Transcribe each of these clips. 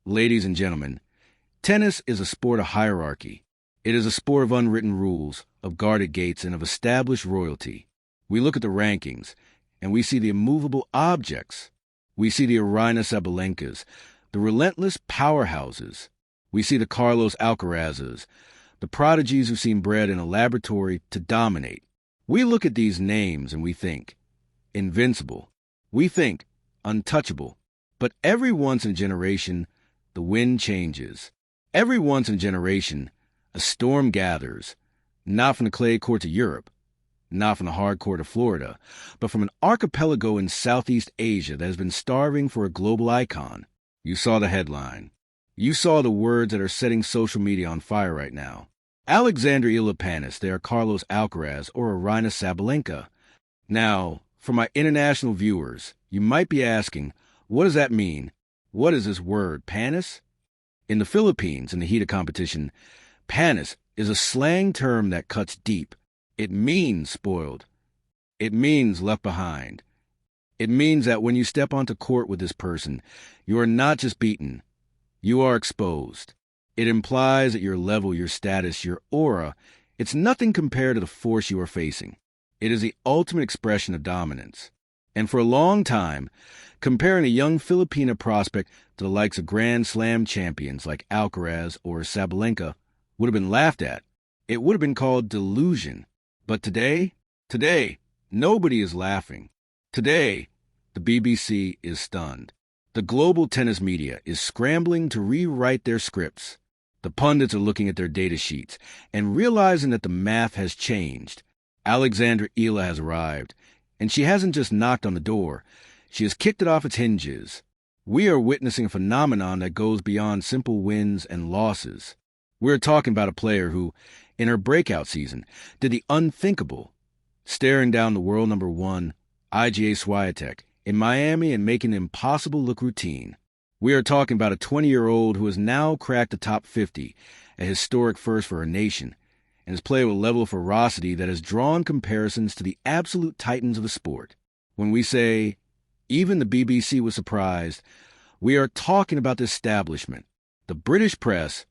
Ladies and gentlemen, tennis is a sport of hierarchy. It is a sport of unwritten rules, of guarded gates, and of established royalty. We look at the rankings, and we see the immovable objects. We see the Aryna Sabalenkas, the relentless powerhouses. We see the Carlos Alcarazes, the prodigies who seem bred in a laboratory to dominate. We look at these names and we think, invincible. We think, untouchable. But every once in a generation, the wind changes. Every once in a generation, a storm gathers, not from the clay courts of Europe, not from the hard court of Florida, but from an archipelago in Southeast Asia that has been starving for a global icon. You saw the headline. You saw the words that are setting social media on fire right now. Alexandra Eala, they are Carlos Alcaraz or Aryna Sabalenka. Now, for my international viewers, you might be asking, what does that mean? What is this word, panis? In the Philippines, in the heat of competition, panis is a slang term that cuts deep. It means spoiled. It means left behind. It means that when you step onto court with this person, you are not just beaten, you are exposed. It implies that your level, your status, your aura, it's nothing compared to the force you are facing. It is the ultimate expression of dominance. And for a long time, comparing a young Filipino prospect to the likes of Grand Slam champions like Alcaraz or Sabalenka would have been laughed at. It would have been called delusion. But today, nobody is laughing. Today, the BBC is stunned. The global tennis media is scrambling to rewrite their scripts. The pundits are looking at their data sheets and realizing that the math has changed. Alexandra Eala has arrived, and she hasn't just knocked on the door. She has kicked it off its hinges. We are witnessing a phenomenon that goes beyond simple wins and losses. We're talking about a player who, in her breakout season, did the unthinkable, staring down the world number one, IGA Swiatek, in Miami and making the impossible look routine. We are talking about a 20-year-old who has now cracked the top 50, a historic first for her nation, and has played with a level of ferocity that has drawn comparisons to the absolute titans of the sport. When we say, even the BBC was surprised, we are talking about the establishment, the British press,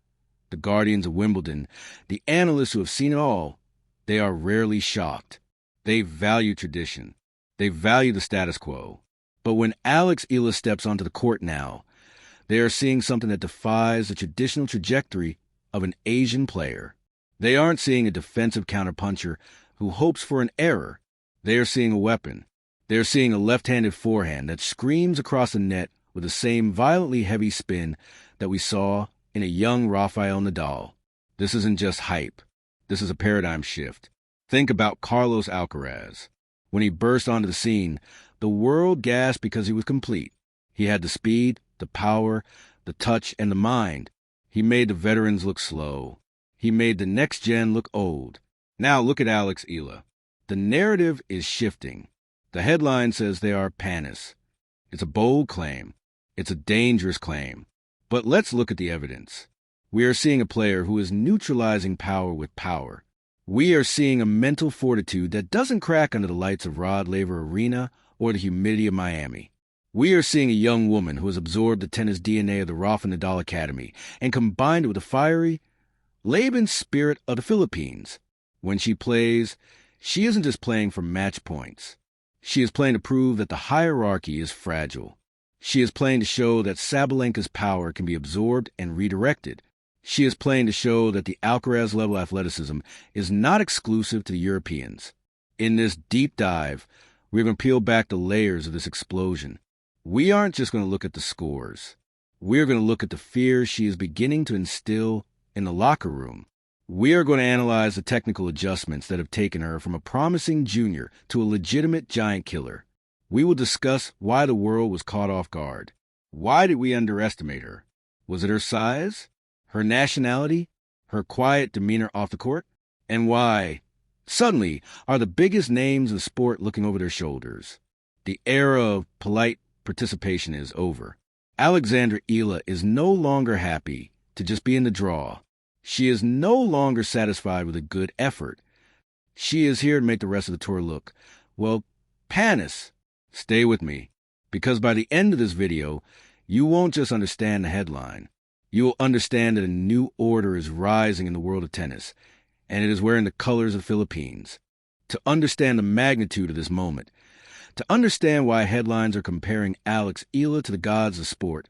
the guardians of Wimbledon, the analysts who have seen it all. They are rarely shocked. They value tradition. They value the status quo. But when Alex Eala steps onto the court now, they are seeing something that defies the traditional trajectory of an Asian player. They aren't seeing a defensive counterpuncher who hopes for an error. They are seeing a weapon. They are seeing a left-handed forehand that screams across the net with the same violently heavy spin that we saw in a young Rafael Nadal. This isn't just hype. This is a paradigm shift. Think about Carlos Alcaraz. When he burst onto the scene, the world gasped because he was complete. He had the speed, the power, the touch, and the mind. He made the veterans look slow. He made the next gen look old. Now look at Alex Eala. The narrative is shifting. The headline says they are panis. It's a bold claim. It's a dangerous claim. But let's look at the evidence. We are seeing a player who is neutralizing power with power. We are seeing a mental fortitude that doesn't crack under the lights of Rod Laver Arena or the humidity of Miami. We are seeing a young woman who has absorbed the tennis DNA of the Rafa Nadal Academy and combined it with the fiery, Laban spirit of the Philippines. When she plays, she isn't just playing for match points. She is playing to prove that the hierarchy is fragile. She is playing to show that Sabalenka's power can be absorbed and redirected. She is playing to show that the Alcaraz-level athleticism is not exclusive to the Europeans. In this deep dive, we're going to peel back the layers of this explosion. We aren't just going to look at the scores. We're going to look at the fears she is beginning to instill in the locker room. We are going to analyze the technical adjustments that have taken her from a promising junior to a legitimate giant killer. We will discuss why the world was caught off guard. Why did we underestimate her? Was it her size? Her nationality? Her quiet demeanor off the court? And why, suddenly, are the biggest names of sport looking over their shoulders? The era of polite participation is over. Alexandra Eala is no longer happy to just be in the draw. She is no longer satisfied with a good effort. She is here to make the rest of the tour look, well, panis. Stay with me, because by the end of this video, You won't just understand the headline. You'll understand that a new order is rising in the world of tennis, and it is wearing the colors of the Philippines. To understand the magnitude of this moment, to understand why headlines are comparing Alex Eala to the gods of sport,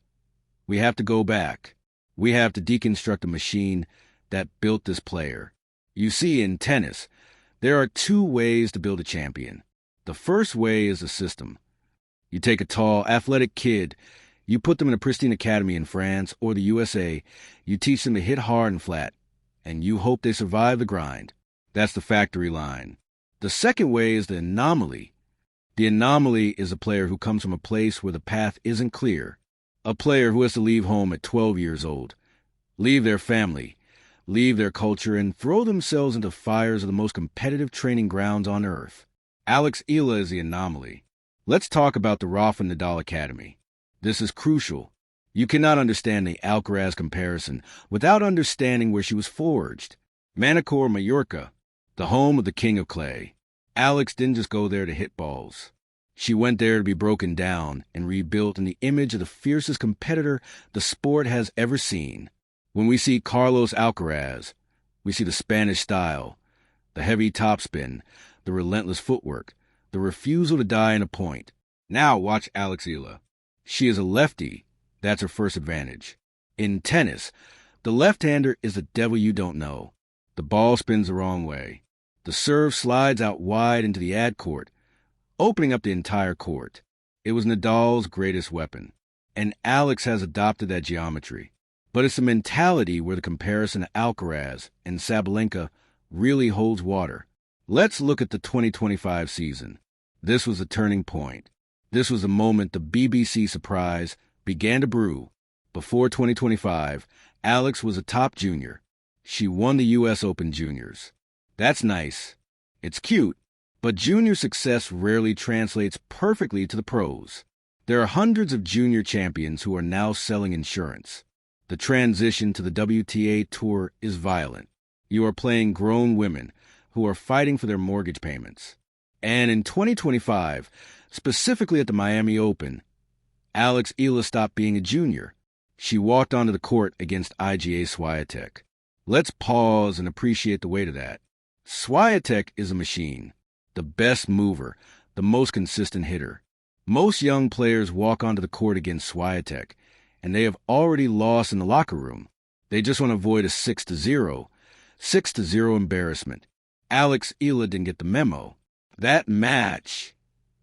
we have to go back. We have to deconstruct the machine that built this player. You see, in tennis, there are two ways to build a champion. The first way is the system. You take a tall, athletic kid, you put them in a pristine academy in France or the USA, you teach them to hit hard and flat, and you hope they survive the grind. That's the factory line. The second way is the anomaly. The anomaly is a player who comes from a place where the path isn't clear. A player who has to leave home at 12 years old, leave their family, leave their culture, and throw themselves into fires of the most competitive training grounds on earth. Alex Eala is the anomaly. Let's talk about the Rafa Nadal Academy. This is crucial. You cannot understand the Alcaraz comparison without understanding where she was forged. Manacor, Mallorca, the home of the king of clay. Alex didn't just go there to hit balls. She went there to be broken down and rebuilt in the image of the fiercest competitor the sport has ever seen. When we see Carlos Alcaraz, we see the Spanish style, the heavy topspin, the relentless footwork, the refusal to die in a point. Now watch Alex Eala. She is a lefty. That's her first advantage. In tennis, the left-hander is the devil you don't know. The ball spins the wrong way. The serve slides out wide into the ad court, opening up the entire court. It was Nadal's greatest weapon, and Alex has adopted that geometry. But it's a mentality where the comparison to Alcaraz and Sabalenka really holds water. Let's look at the 2025 season. This was a turning point. This was the moment the BBC surprise began to brew. Before 2025, Alex was a top junior. She won the U.S. Open Juniors. That's nice. It's cute. But junior success rarely translates perfectly to the pros. There are hundreds of junior champions who are now selling insurance. The transition to the WTA Tour is violent. You are playing grown women who are fighting for their mortgage payments. And in 2025, specifically at the Miami Open, Alex Eala stopped being a junior. She walked onto the court against IGA Swiatek. Let's pause and appreciate the weight of that. Swiatek is a machine, the best mover, the most consistent hitter. Most young players walk onto the court against Swiatek, and they have already lost in the locker room. They just want to avoid a 6-0 embarrassment. Alex Eala didn't get the memo. That match,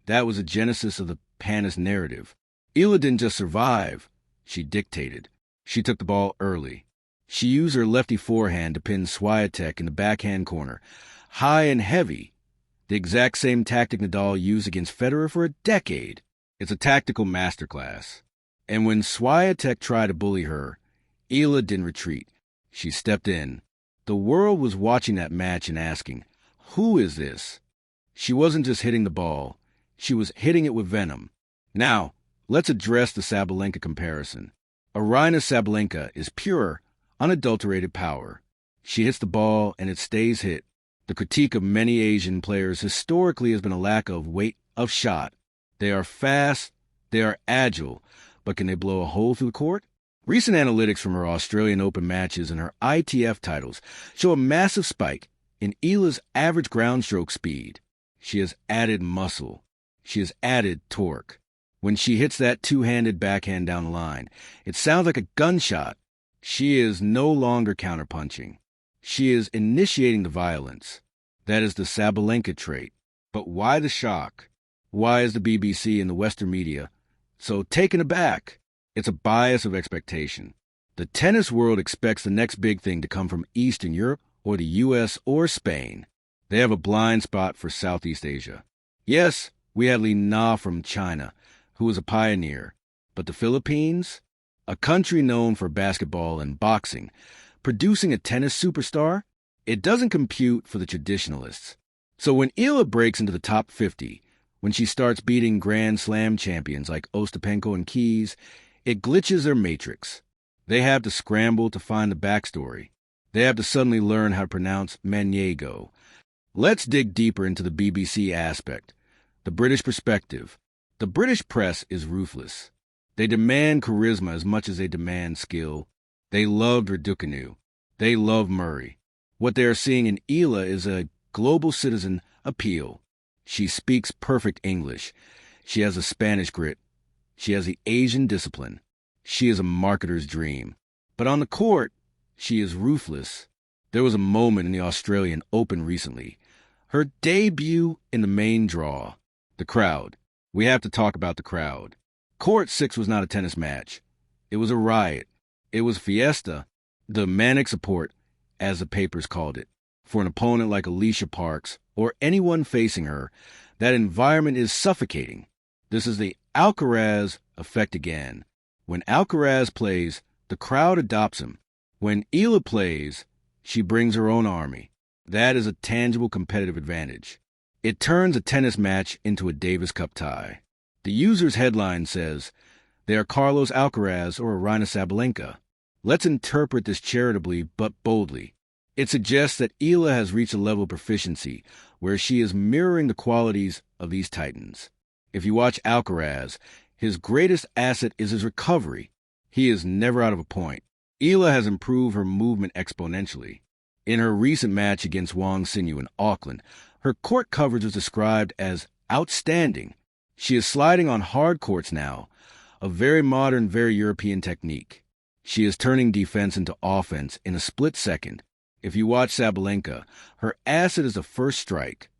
that was the genesis of the Panis narrative. Eala didn't just survive, she dictated. She took the ball early. She used her lefty forehand to pin Swiatek in the backhand corner, high and heavy, the exact same tactic Nadal used against Federer for a decade. It's a tactical masterclass. And when Swiatek tried to bully her, Eala didn't retreat. She stepped in. The world was watching that match and asking, who is this? She wasn't just hitting the ball. She was hitting it with venom. Now, let's address the Sabalenka comparison. Aryna Sabalenka is pure, unadulterated power. She hits the ball and it stays hit. The critique of many Asian players historically has been a lack of weight of shot. They are fast, they are agile, but can they blow a hole through the court? Recent analytics from her Australian Open matches and her ITF titles show a massive spike in Eala's average ground stroke speed. She has added muscle. She has added torque. When she hits that two-handed backhand down the line, it sounds like a gunshot. She is no longer counterpunching. She is initiating the violence. That is the Sabalenka trait. But why the shock? Why is the BBC and the Western media so taken aback? It's a bias of expectation. The tennis world expects the next big thing to come from Eastern Europe or the U.S. or Spain. They have a blind spot for Southeast Asia. Yes, we had Li Na from China, who was a pioneer. But the Philippines? A country known for basketball and boxing, producing a tennis superstar? It doesn't compute for the traditionalists. So when Eala breaks into the top 50, when she starts beating Grand Slam champions like Ostapenko and Keys, it glitches their matrix. They have to scramble to find the backstory. They have to suddenly learn how to pronounce Maniego. Let's dig deeper into the BBC aspect. The British perspective. The British press is ruthless. They demand charisma as much as they demand skill. They loved Raducanu. They love Murray. What they are seeing in Eala is a global citizen appeal. She speaks perfect English. She has a Spanish grit. She has the Asian discipline. She is a marketer's dream. But on the court, she is ruthless. There was a moment in the Australian Open recently. Her debut in the main draw. The crowd. We have to talk about the crowd. Court 6 was not a tennis match. It was a riot. It was fiesta. The manic support, as the papers called it. For an opponent like Alicia Parks, or anyone facing her, that environment is suffocating. This is the Alcaraz effect again. When Alcaraz plays, the crowd adopts him. When Eala plays, she brings her own army. That is a tangible competitive advantage. It turns a tennis match into a Davis Cup tie. The user's headline says, they are Carlos Alcaraz or Aryna Sabalenka. Let's interpret this charitably but boldly. It suggests that Eala has reached a level of proficiency where she is mirroring the qualities of these titans. If you watch Alcaraz, his greatest asset is his recovery. He is never out of a point. Eala has improved her movement exponentially. In her recent match against Wang Xinyu in Auckland, her court coverage was described as outstanding. She is sliding on hard courts now, a very modern, very European technique. She is turning defense into offense in a split second. If you watch Sabalenka, her asset is the first strike,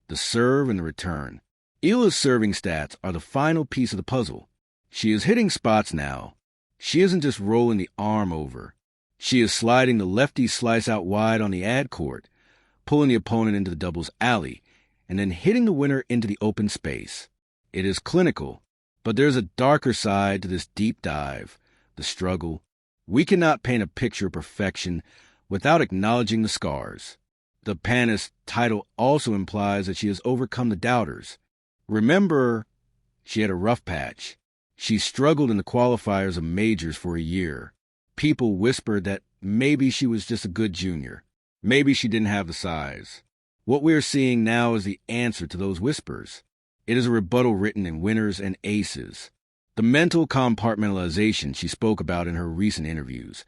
the serve and the return. Eala's serving stats are the final piece of the puzzle. She is hitting spots now. She isn't just rolling the arm over. She is sliding the lefty slice out wide on the ad court, pulling the opponent into the doubles alley, and then hitting the winner into the open space. It is clinical, but there's a darker side to this deep dive, the struggle. We cannot paint a picture of perfection without acknowledging the scars. The Panis title also implies that she has overcome the doubters. Remember, she had a rough patch. She struggled in the qualifiers of majors for a year. People whispered that maybe she was just a good junior. Maybe she didn't have the size. What we are seeing now is the answer to those whispers. It is a rebuttal written in winners and aces. The mental compartmentalization she spoke about in her recent interviews,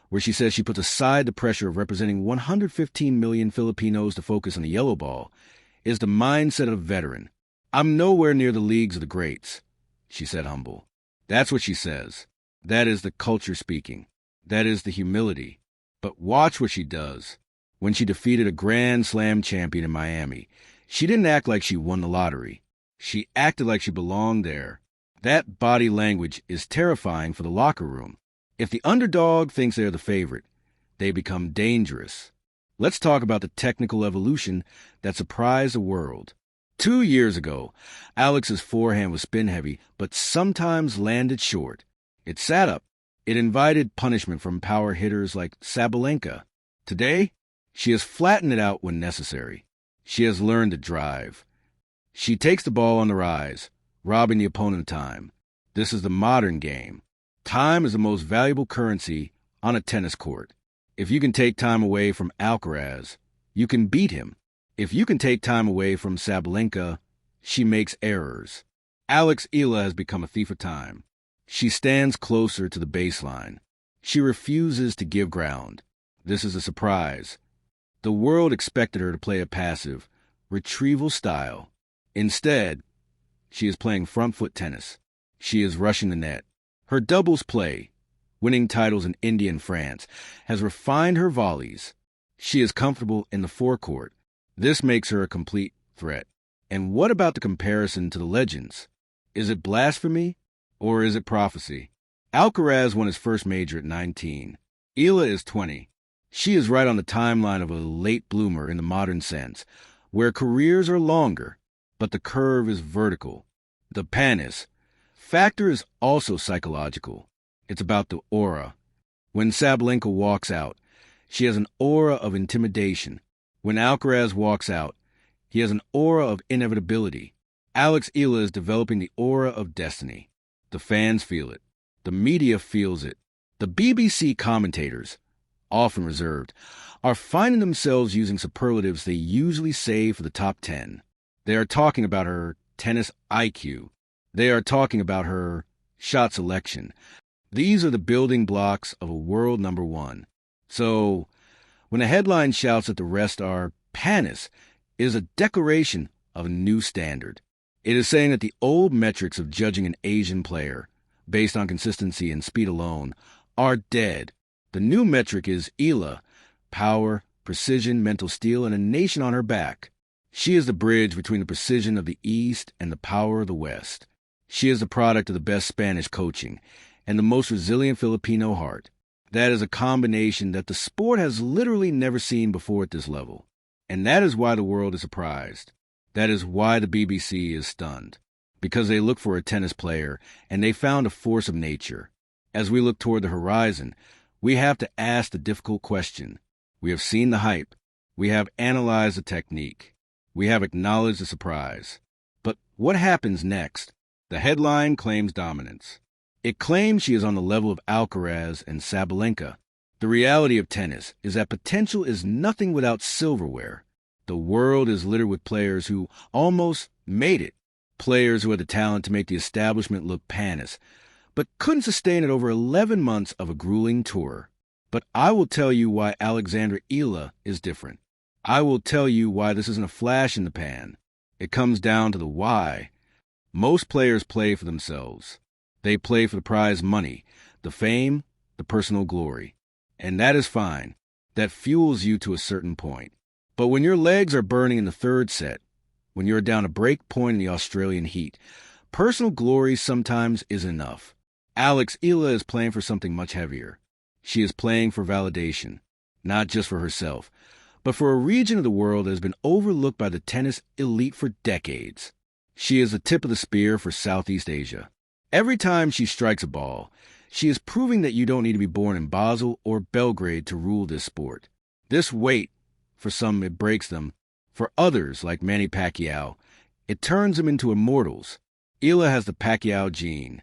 where she says she puts aside the pressure of representing 115 million Filipinos to focus on the yellow ball, is the mindset of a veteran. I'm nowhere near the leagues of the greats, she said humble. That's what she says. That is the culture speaking. That is the humility. But watch what she does. When she defeated a Grand Slam champion in Miami, she didn't act like she won the lottery. She acted like she belonged there. That body language is terrifying for the locker room. If the underdog thinks they're the favorite, they become dangerous. Let's talk about the technical evolution that surprised the world. 2 years ago, Alex's forehand was spin-heavy, but sometimes landed short. It sat up. It invited punishment from power hitters like Sabalenka. Today, she has flattened it out when necessary. She has learned to drive. She takes the ball on the rise, robbing the opponent of time. This is the modern game. Time is the most valuable currency on a tennis court. If you can take time away from Alcaraz, you can beat him. If you can take time away from Sabalenka, she makes errors. Alex Eala has become a thief of time. She stands closer to the baseline. She refuses to give ground. This is a surprise. The world expected her to play a passive, retrieval style. Instead, she is playing front foot tennis. She is rushing the net. Her doubles play, winning titles in India and France, has refined her volleys. She is comfortable in the forecourt. This makes her a complete threat. And what about the comparison to the legends? Is it blasphemy or is it prophecy? Alcaraz won his first major at 19. Eala is 20. She is right on the timeline of a late bloomer in the modern sense, where careers are longer, but the curve is vertical. The Panis factor is also psychological. It's about the aura. When Sabalenka walks out, she has an aura of intimidation. When Alcaraz walks out, he has an aura of inevitability. Alex Eala is developing the aura of destiny. The fans feel it. The media feels it. The BBC commentators, often reserved, are finding themselves using superlatives they usually save for the top 10. They are talking about her tennis IQ. They are talking about her shot selection. These are the building blocks of a world number one. So, when a headline shouts that the rest are panis, it is a declaration of a new standard. It is saying that the old metrics of judging an Asian player, based on consistency and speed alone, are dead. The new metric is Eala, power, precision, mental steel, and a nation on her back. She is the bridge between the precision of the East and the power of the West. She is the product of the best Spanish coaching and the most resilient Filipino heart. That is a combination that the sport has literally never seen before at this level. And that is why the world is surprised. That is why the BBC is stunned. Because they look for a tennis player and they found a force of nature. As we look toward the horizon, we have to ask the difficult question. We have seen the hype. We have analyzed the technique. We have acknowledged the surprise. But what happens next? The headline claims dominance. It claims she is on the level of Alcaraz and Sabalenka. The reality of tennis is that potential is nothing without silverware. The world is littered with players who almost made it. Players who had the talent to make the establishment look panis, but couldn't sustain it over 11 months of a grueling tour. But I will tell you why Alexandra Eala is different. I will tell you why this isn't a flash in the pan. It comes down to the why. Most players play for themselves. They play for the prize money, the fame, the personal glory. And that is fine. That fuels you to a certain point. But when your legs are burning in the third set, when you're down a break point in the Australian heat, personal glory sometimes is enough. Alex Eala is playing for something much heavier. She is playing for validation, not just for herself, but for a region of the world that has been overlooked by the tennis elite for decades. She is the tip of the spear for Southeast Asia. Every time she strikes a ball, she is proving that you don't need to be born in Basel or Belgrade to rule this sport. This weight, for some it breaks them. For others, like Manny Pacquiao, it turns them into immortals. Eala has the Pacquiao gene.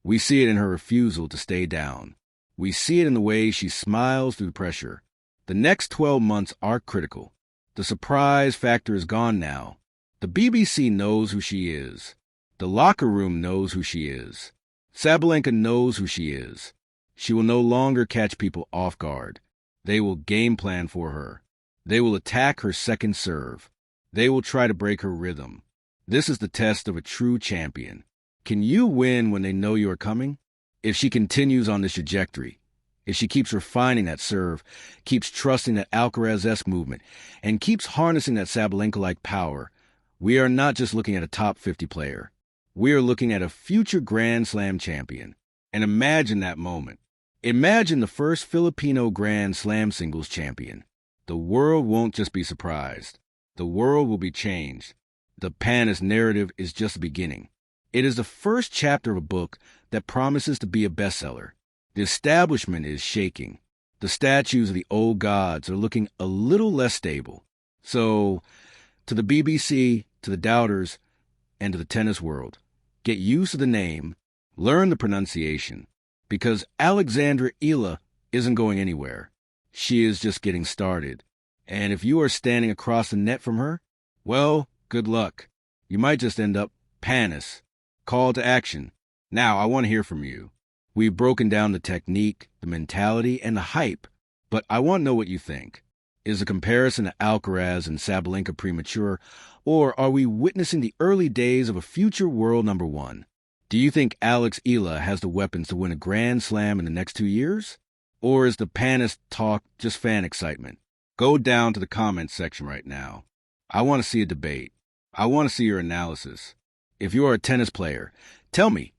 We see it in her refusal to stay down. We see it in the way she smiles through pressure. The next 12 months are critical. The surprise factor is gone now. The BBC knows who she is. The locker room knows who she is. Sabalenka knows who she is. She will no longer catch people off guard. They will game plan for her. They will attack her second serve. They will try to break her rhythm. This is the test of a true champion. Can you win when they know you are coming? If she continues on this trajectory, if she keeps refining that serve, keeps trusting that Alcaraz-esque movement, and keeps harnessing that Sabalenka-like power, we are not just looking at a top 50 player. We are looking at a future Grand Slam champion. And imagine that moment. Imagine the first Filipino Grand Slam singles champion. The world won't just be surprised. The world will be changed. The panis narrative is just the beginning. It is the first chapter of a book that promises to be a bestseller. The establishment is shaking. The statues of the old gods are looking a little less stable. So, to the BBC, to the doubters, and to the tennis world, get used to the name, learn the pronunciation, because Alexandra Eala isn't going anywhere. She is just getting started. And if you are standing across the net from her, well, good luck. You might just end up panis. Call to action. Now, I want to hear from you. We've broken down the technique, the mentality, and the hype, but I want to know what you think. Is the comparison to Alcaraz and Sabalenka premature, or are we witnessing the early days of a future world number one? Do you think Alex Eala has the weapons to win a Grand Slam in the next 2 years? Or is the panis talk just fan excitement? Go down to the comments section right now. I want to see a debate. I want to see your analysis. If you are a tennis player, tell me,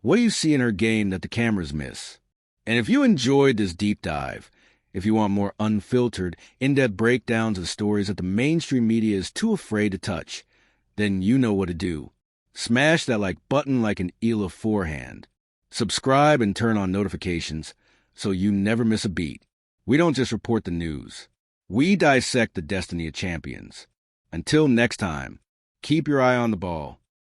what do you see in her game that the cameras miss? And if you enjoyed this deep dive, if you want more unfiltered, in-depth breakdowns of stories that the mainstream media is too afraid to touch, then you know what to do. Smash that like button like an Eala forehand. Subscribe and turn on notifications so you never miss a beat. We don't just report the news. We dissect the destiny of champions. Until next time, keep your eye on the ball.